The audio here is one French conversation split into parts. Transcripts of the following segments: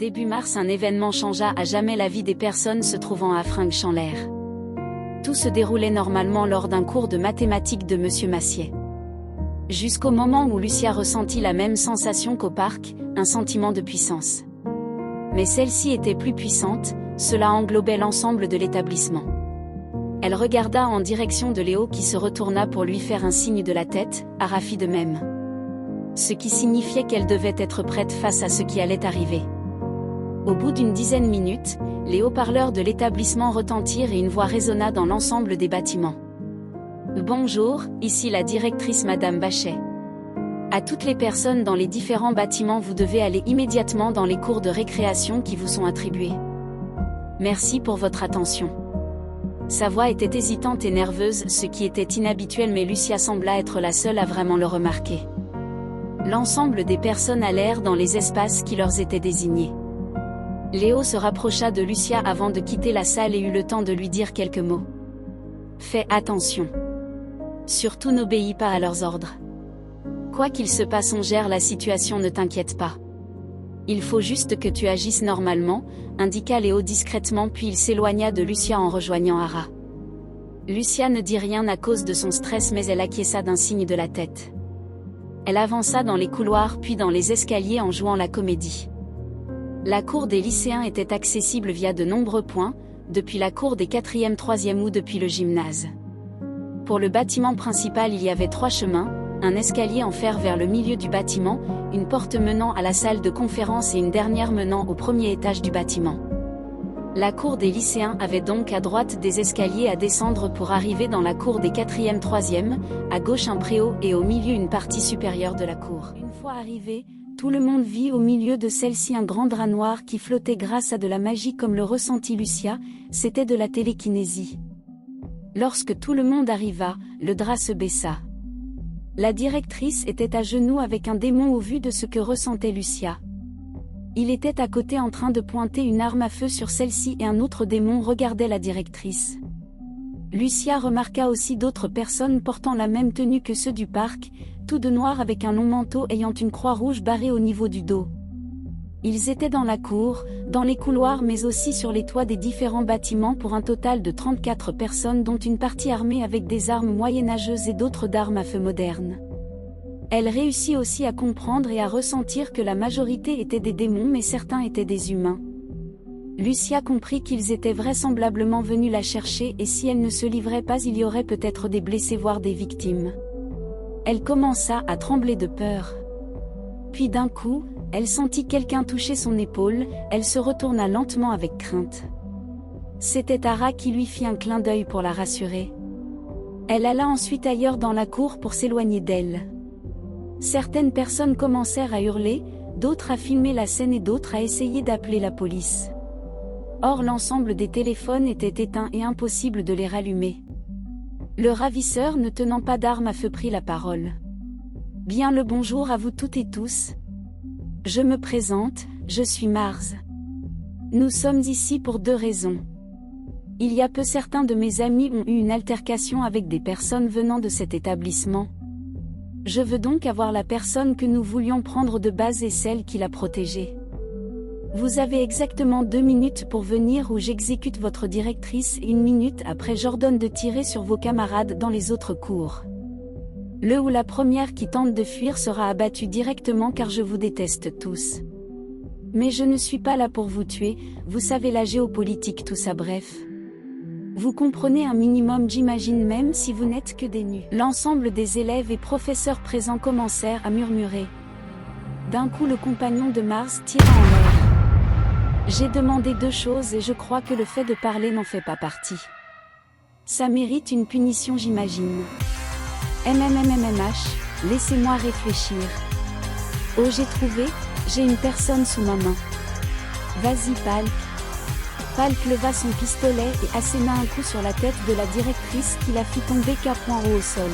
Début mars, un événement changea à jamais la vie des personnes se trouvant à Fringhes-en-Lair. Tout se déroulait normalement lors d'un cours de mathématiques de Monsieur Massier. Jusqu'au moment où Lucia ressentit la même sensation qu'au parc, un sentiment de puissance. Mais celle-ci était plus puissante, cela englobait l'ensemble de l'établissement. Elle regarda en direction de Léo qui se retourna pour lui faire un signe de la tête, Ara fit de même. Ce qui signifiait qu'elle devait être prête face à ce qui allait arriver. Au bout d'une dizaine de minutes, les haut-parleurs de l'établissement retentirent et une voix résonna dans l'ensemble des bâtiments. Bonjour, ici la directrice Madame Bachet. À toutes les personnes dans les différents bâtiments, vous devez aller immédiatement dans les cours de récréation qui vous sont attribués. Merci pour votre attention. Sa voix était hésitante et nerveuse, ce qui était inhabituel, mais Lucia sembla être la seule à vraiment le remarquer. L'ensemble des personnes allèrent dans les espaces qui leur étaient désignés. Léo se rapprocha de Lucia avant de quitter la salle et eut le temps de lui dire quelques mots. Fais attention. Surtout n'obéis pas à leurs ordres. Quoi qu'il se passe, on gère la situation, ne t'inquiète pas. Il faut juste que tu agisses normalement, indiqua Léo discrètement, puis il s'éloigna de Lucia en rejoignant Ara. Lucia ne dit rien à cause de son stress, mais elle acquiesça d'un signe de la tête. Elle avança dans les couloirs puis dans les escaliers en jouant la comédie. La cour des lycéens était accessible via de nombreux points, depuis la cour des 4e, 3e ou depuis le gymnase. Pour le bâtiment principal, il y avait 3 chemins, un escalier en fer vers le milieu du bâtiment, une porte menant à la salle de conférence et une dernière menant au premier étage du bâtiment. La cour des lycéens avait donc à droite des escaliers à descendre pour arriver dans la cour des 4e, 3e, à gauche un préau et au milieu une partie supérieure de la cour. Une fois arrivé, tout le monde vit au milieu de celle-ci un grand drap noir qui flottait grâce à de la magie comme le ressentit Lucia, c'était de la télékinésie. Lorsque tout le monde arriva, le drap se baissa. La directrice était à genoux avec un démon au vu de ce que ressentait Lucia. Il était à côté en train de pointer une arme à feu sur celle-ci et un autre démon regardait la directrice. Lucia remarqua aussi d'autres personnes portant la même tenue que ceux du parc, tout de noir avec un long manteau ayant une croix rouge barrée au niveau du dos. Ils étaient dans la cour, dans les couloirs mais aussi sur les toits des différents bâtiments pour un total de 34 personnes dont une partie armée avec des armes moyenâgeuses et d'autres d'armes à feu modernes. Elle réussit aussi à comprendre et à ressentir que la majorité étaient des démons mais certains étaient des humains. Lucia comprit qu'ils étaient vraisemblablement venus la chercher et si elle ne se livrait pas, il y aurait peut-être des blessés voire des victimes. Elle commença à trembler de peur. Puis d'un coup, elle sentit quelqu'un toucher son épaule, elle se retourna lentement avec crainte. C'était Ara qui lui fit un clin d'œil pour la rassurer. Elle alla ensuite ailleurs dans la cour pour s'éloigner d'elle. Certaines personnes commencèrent à hurler, d'autres à filmer la scène et d'autres à essayer d'appeler la police. Or l'ensemble des téléphones était éteint et impossible de les rallumer. Le ravisseur ne tenant pas d'arme à feu prit la parole. Bien le bonjour à vous toutes et tous. Je me présente, je suis Mars. Nous sommes ici pour 2 raisons. Il y a peu certains de mes amis ont eu une altercation avec des personnes venant de cet établissement. Je veux donc avoir la personne que nous voulions prendre de base et celle qui l'a protégée. Vous avez exactement 2 minutes pour venir ou j'exécute votre directrice et 1 minute après j'ordonne de tirer sur vos camarades dans les autres cours. Le ou la première qui tente de fuir sera abattu directement car je vous déteste tous. Mais je ne suis pas là pour vous tuer, vous savez la géopolitique tout ça bref. Vous comprenez un minimum j'imagine même si vous n'êtes que des nus. L'ensemble des élèves et professeurs présents commencèrent à murmurer. D'un coup le compagnon de Mars tira en l'air. J'ai demandé 2 choses et je crois que le fait de parler n'en fait pas partie. Ça mérite une punition j'imagine. MMMMH, laissez-moi réfléchir. Oh j'ai trouvé, j'ai une personne sous ma main. Vas-y Palk. Palk leva son pistolet et asséna un coup sur la tête de la directrice qui la fit tomber point haut au sol.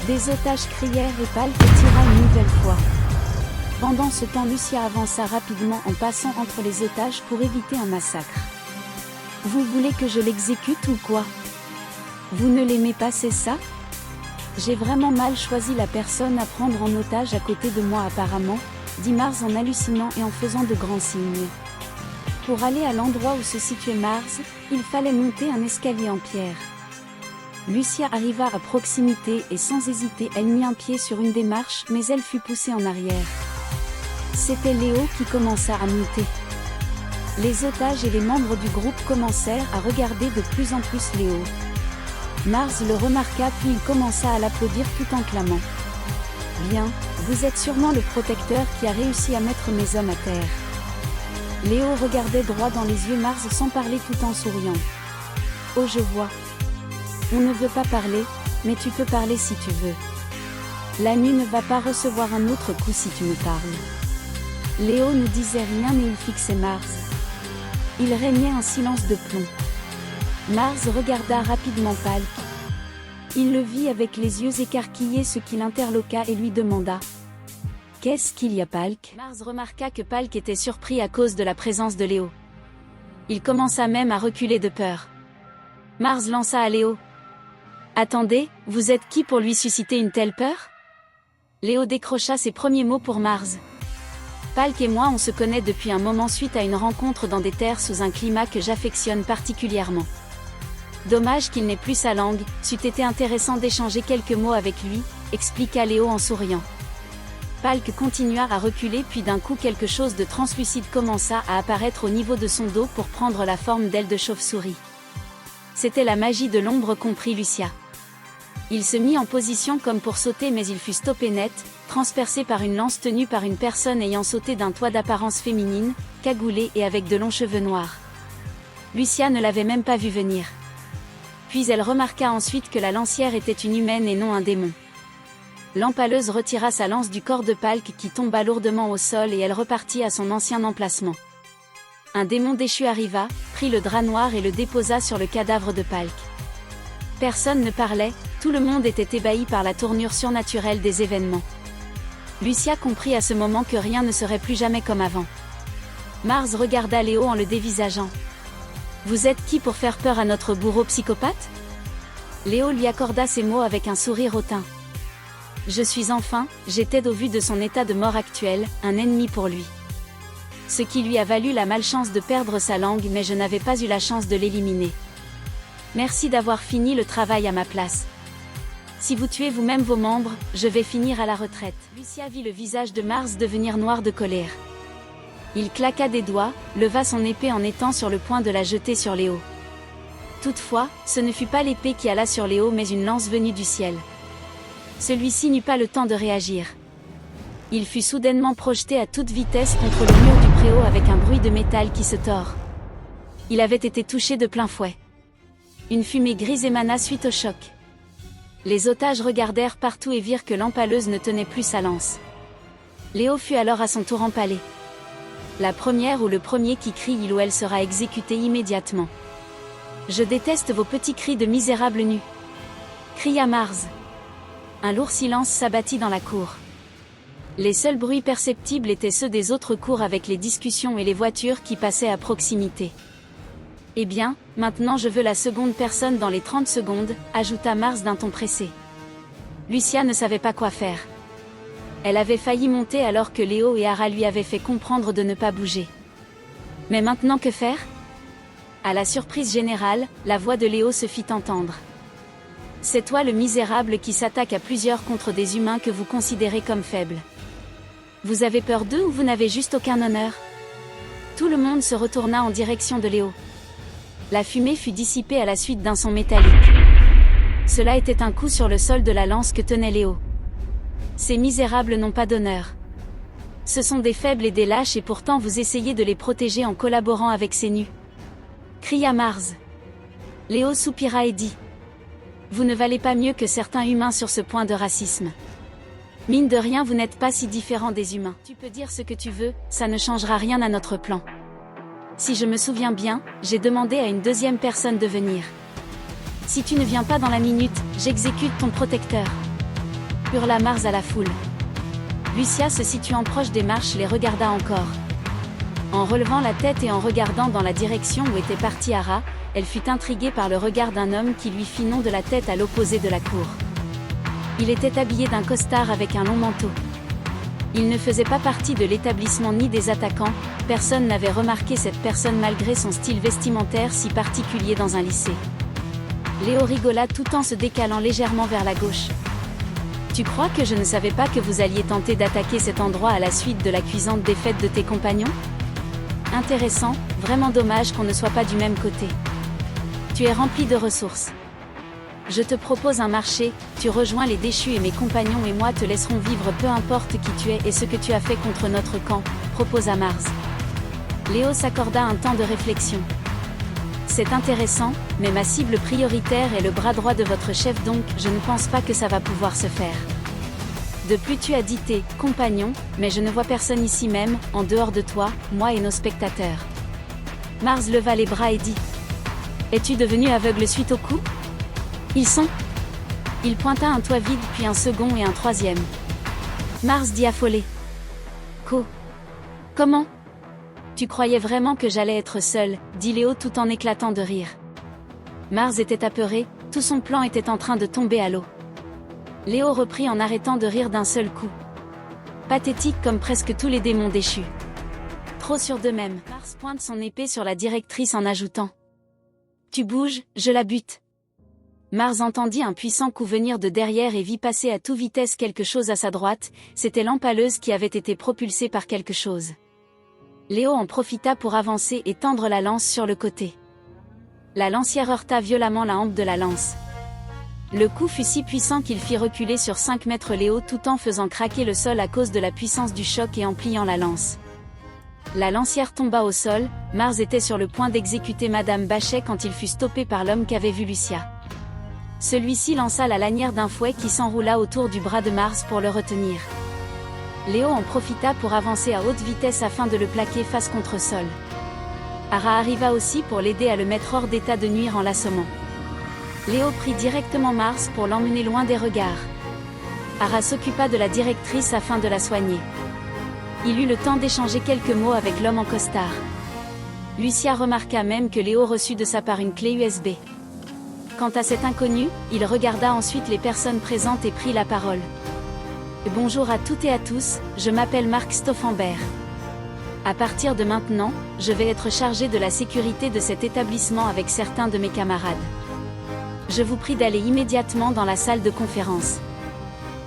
Des otages crièrent et Palk tira une nouvelle fois. Pendant ce temps Lucia avança rapidement en passant entre les otages pour éviter un massacre. Vous voulez que je l'exécute ou quoi? Vous ne l'aimez pas c'est ça? J'ai vraiment mal choisi la personne à prendre en otage à côté de moi apparemment, dit Mars en hallucinant et en faisant de grands signes. Pour aller à l'endroit où se situait Mars, il fallait monter un escalier en pierre. Lucia arriva à proximité et sans hésiter elle mit un pied sur une des marches mais elle fut poussée en arrière. C'était Léo qui commença à monter. Les otages et les membres du groupe commencèrent à regarder de plus en plus Léo. Mars le remarqua puis il commença à l'applaudir tout en clamant. « Bien, vous êtes sûrement le protecteur qui a réussi à mettre mes hommes à terre. » Léo regardait droit dans les yeux Mars sans parler tout en souriant. « Oh je vois. On ne veut pas parler, mais tu peux parler si tu veux. La nuit ne va pas recevoir un autre coup si tu me parles. » Léo ne disait rien mais il fixait Mars. Il régnait un silence de plomb. Mars regarda rapidement Palk. Il le vit avec les yeux écarquillés ce qui l'interloqua et lui demanda. « Qu'est-ce qu'il y a Palk ?» Mars remarqua que Palk était surpris à cause de la présence de Léo. Il commença même à reculer de peur. Mars lança à Léo. « Attendez, vous êtes qui pour lui susciter une telle peur ?» Léo décrocha ses premiers mots pour Mars. « Palk et moi on se connaît depuis un moment suite à une rencontre dans des terres sous un climat que j'affectionne particulièrement. Dommage qu'il n'ait plus sa langue, c'eût été intéressant d'échanger quelques mots avec lui, » expliqua Léo en souriant. Palk continua à reculer puis d'un coup quelque chose de translucide commença à apparaître au niveau de son dos pour prendre la forme d'ailes de chauve-souris. C'était la magie de l'ombre comprit Lucia. Il se mit en position comme pour sauter mais il fut stoppé net, transpercé par une lance tenue par une personne ayant sauté d'un toit d'apparence féminine, cagoulée et avec de longs cheveux noirs. Lucia ne l'avait même pas vu venir. Puis elle remarqua ensuite que la lancière était une humaine et non un démon. L'empaleuse retira sa lance du corps de Palk qui tomba lourdement au sol et elle repartit à son ancien emplacement. Un démon déchu arriva, prit le drap noir et le déposa sur le cadavre de Palk. Personne ne parlait, tout le monde était ébahi par la tournure surnaturelle des événements. Lucia comprit à ce moment que rien ne serait plus jamais comme avant. Mars regarda Léo en le dévisageant. « Vous êtes qui pour faire peur à notre bourreau psychopathe ?» Léo lui accorda ces mots avec un sourire hautain. « Je suis enfin, j'étais au vu de son état de mort actuel, un ennemi pour lui. Ce qui lui a valu la malchance de perdre sa langue mais je n'avais pas eu la chance de l'éliminer. Merci d'avoir fini le travail à ma place. Si vous tuez vous-même vos membres, je vais finir à la retraite. » Lucia vit le visage de Mars devenir noir de colère. Il claqua des doigts, leva son épée en étant sur le point de la jeter sur Léo. Toutefois, ce ne fut pas l'épée qui alla sur Léo mais une lance venue du ciel. Celui-ci n'eut pas le temps de réagir. Il fut soudainement projeté à toute vitesse contre le mur du préau avec un bruit de métal qui se tord. Il avait été touché de plein fouet. Une fumée grise émana suite au choc. Les otages regardèrent partout et virent que l'empaleuse ne tenait plus sa lance. Léo fut alors à son tour empalé. La première ou le premier qui crie il ou elle sera exécuté immédiatement. « Je déteste vos petits cris de misérables nus !» cria Mars. Un lourd silence s'abattit dans la cour. Les seuls bruits perceptibles étaient ceux des autres cours avec les discussions et les voitures qui passaient à proximité. « Eh bien, maintenant je veux la seconde personne dans les 30 secondes, ajouta Mars d'un ton pressé. Lucia ne savait pas quoi faire. Elle avait failli monter alors que Léo et Ara lui avaient fait comprendre de ne pas bouger. Mais maintenant que faire ? À la surprise générale, la voix de Léo se fit entendre. « C'est toi le misérable qui s'attaque à plusieurs contre des humains que vous considérez comme faibles. Vous avez peur d'eux ou vous n'avez juste aucun honneur ?» Tout le monde se retourna en direction de Léo. La fumée fut dissipée à la suite d'un son métallique. Cela était un coup sur le sol de la lance que tenait Léo. Ces misérables n'ont pas d'honneur. Ce sont des faibles et des lâches et pourtant vous essayez de les protéger en collaborant avec ces nus. Cria Mars. Léo soupira et dit. Vous ne valez pas mieux que certains humains sur ce point de racisme. Mine de rien vous n'êtes pas si différents des humains. Tu peux dire ce que tu veux, ça ne changera rien à notre plan. Si je me souviens bien, j'ai demandé à une deuxième personne de venir. Si tu ne viens pas dans la minute, j'exécute ton protecteur. Hurla Mars à la foule. Lucia se situant proche des marches les regarda encore. En relevant la tête et en regardant dans la direction où était parti Ara, elle fut intriguée par le regard d'un homme qui lui fit nom de la tête à l'opposé de la cour. Il était habillé d'un costard avec un long manteau. Il ne faisait pas partie de l'établissement ni des attaquants, personne n'avait remarqué cette personne malgré son style vestimentaire si particulier dans un lycée. Léo rigola tout en se décalant légèrement vers la gauche. Tu crois que je ne savais pas que vous alliez tenter d'attaquer cet endroit à la suite de la cuisante défaite de tes compagnons? Intéressant, vraiment dommage qu'on ne soit pas du même côté. Tu es rempli de ressources. Je te propose un marché, tu rejoins les déchus et mes compagnons et moi te laisserons vivre peu importe qui tu es et ce que tu as fait contre notre camp, proposa Mars. Léo s'accorda un temps de réflexion. C'est intéressant, mais ma cible prioritaire est le bras droit de votre chef donc je ne pense pas que ça va pouvoir se faire. De plus tu as dit tes compagnons, mais je ne vois personne ici même, en dehors de toi, moi et nos spectateurs. Mars leva les bras et dit. Es-tu devenu aveugle suite au coup? Ils sont. Il pointa un toit vide puis un second et un troisième. Mars dit affolé. Comment? Tu croyais vraiment que j'allais être seul, dit Léo tout en éclatant de rire. Mars était apeuré, tout son plan était en train de tomber à l'eau. Léo reprit en arrêtant de rire d'un seul coup. Pathétique comme presque tous les démons déchus. Trop sûr d'eux-mêmes. Mars pointe son épée sur la directrice en ajoutant. Tu bouges, je la bute. Mars entendit un puissant coup venir de derrière et vit passer à toute vitesse quelque chose à sa droite, c'était l'empaleuse qui avait été propulsée par quelque chose. Léo en profita pour avancer et tendre la lance sur le côté. La lancière heurta violemment la hampe de la lance. Le coup fut si puissant qu'il fit reculer sur 5 mètres Léo tout en faisant craquer le sol à cause de la puissance du choc et en pliant la lance. La lancière tomba au sol, Mars était sur le point d'exécuter Madame Bachet quand il fut stoppé par l'homme qu'avait vu Lucia. Celui-ci lança la lanière d'un fouet qui s'enroula autour du bras de Mars pour le retenir. Léo en profita pour avancer à haute vitesse afin de le plaquer face contre sol. Ara arriva aussi pour l'aider à le mettre hors d'état de nuire en l'assommant. Léo prit directement Mars pour l'emmener loin des regards. Ara s'occupa de la directrice afin de la soigner. Il eut le temps d'échanger quelques mots avec l'homme en costard. Lucia remarqua même que Léo reçut de sa part une clé USB. Quant à cet inconnu, il regarda ensuite les personnes présentes et prit la parole. Bonjour à toutes et à tous, je m'appelle Marc Stauffenberg. À partir de maintenant, je vais être chargé de la sécurité de cet établissement avec certains de mes camarades. Je vous prie d'aller immédiatement dans la salle de conférence.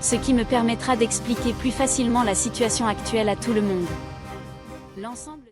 Ce qui me permettra d'expliquer plus facilement la situation actuelle à tout le monde. L'ensemble